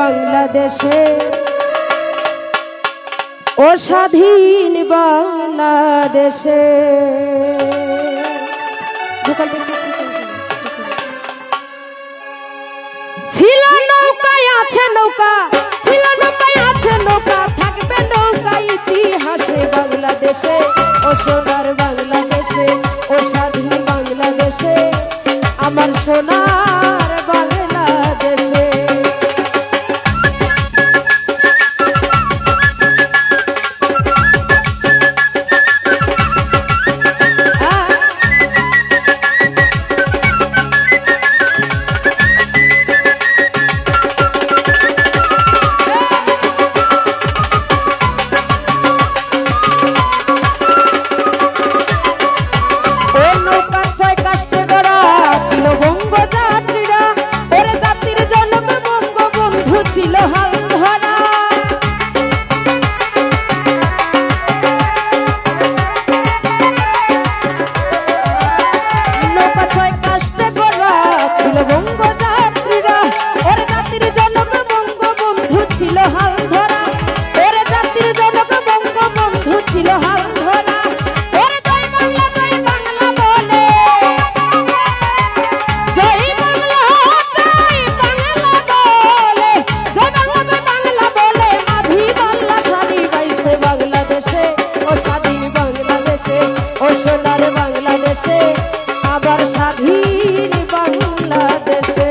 বাংলাদেশে ও স্বাধীন বাংলাদেশে ছিল নৌকায় আছে নৌকা, ছিল নৌকায় আছে নৌকা, থাকবে নৌকা ইতিহাসে বাংলাদেশে ও সোনার বাংলাদেশে ও স্বাধীন বাংলাদেশে আমার সোনার বাংলাদেশে। আবার স্বাধীন বাংলাদেশে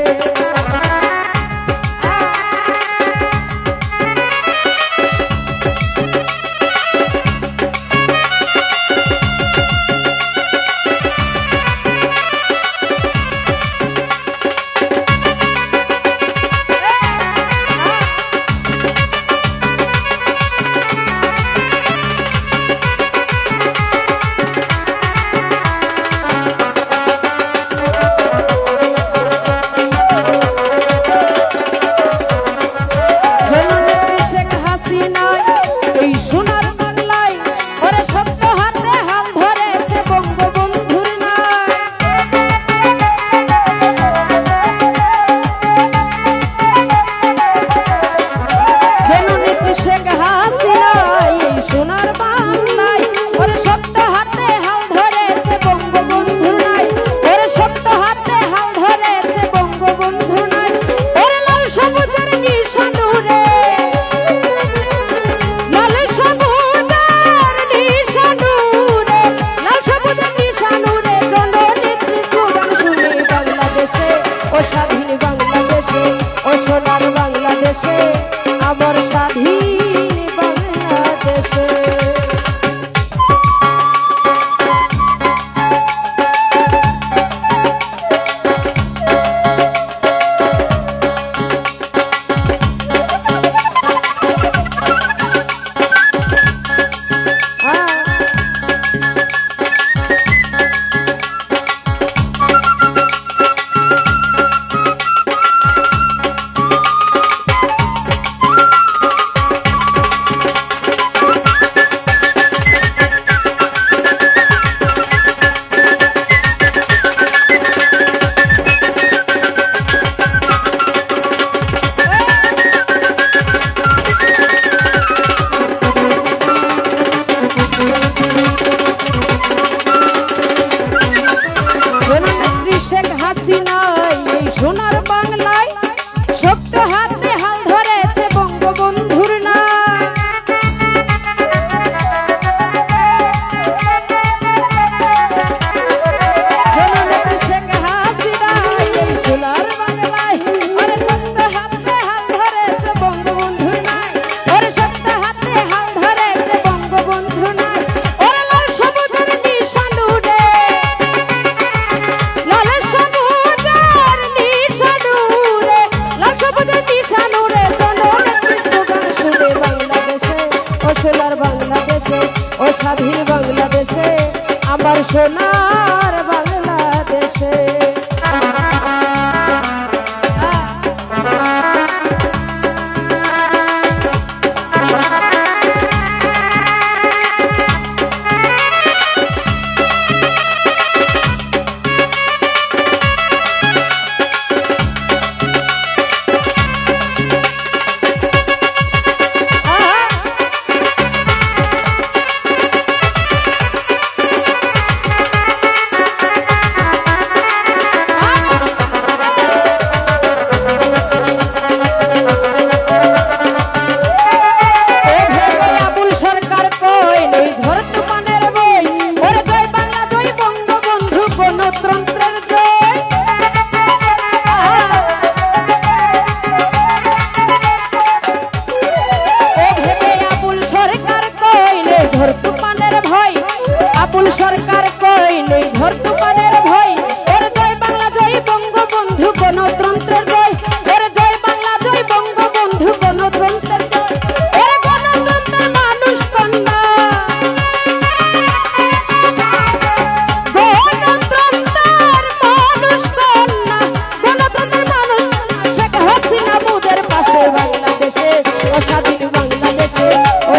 আমার স্বাধীন বাংলাদেশে। সোনার বাংলায় শক্ত হাতে হাল ধরেছে বঙ্গবন্ধুর না জননেত্রী শেখ হাসিনা এই সোনার বাংলায় ওরে শক্ত হাতে হাল ধরেছে বঙ্গবন্ধুর না ওরে শক্ত হাতে হাল ধরেছে বঙ্গবন্ধুর না ওরে লাল সবুজের নিশান উড়ে লাল সবুজের নিশান উড়ে লাল সবুজের নিশান উড়ে জননেত্রীর স্লোগান শুনে বাংলাদেশে ও সোনার বাংলাদেশে ও স্বাধীন বাংলাদেশে আমার সোনার বাংলাদেশে। ঝড় তুফানের ভয়, আবুল সরকার কই নেই ঝড় তুফানের ভয়। ওর জয় বাংলা জয় বঙ্গবন্ধু গণতন্ত্রের জয়, ওর জয় বাংলা জয় বঙ্গবন্ধু গণতন্ত্রের জয়। ওর গণতন্ত্রের মানুষ কন্যা, গণতন্ত্রের মানুষ কন্যা, গণতন্ত্রের মানুষ কন্যা শেখ হাসিনা মুদের পাশে বাংলাদেশে, ও স্বাধীন বাংলাদেশে, ও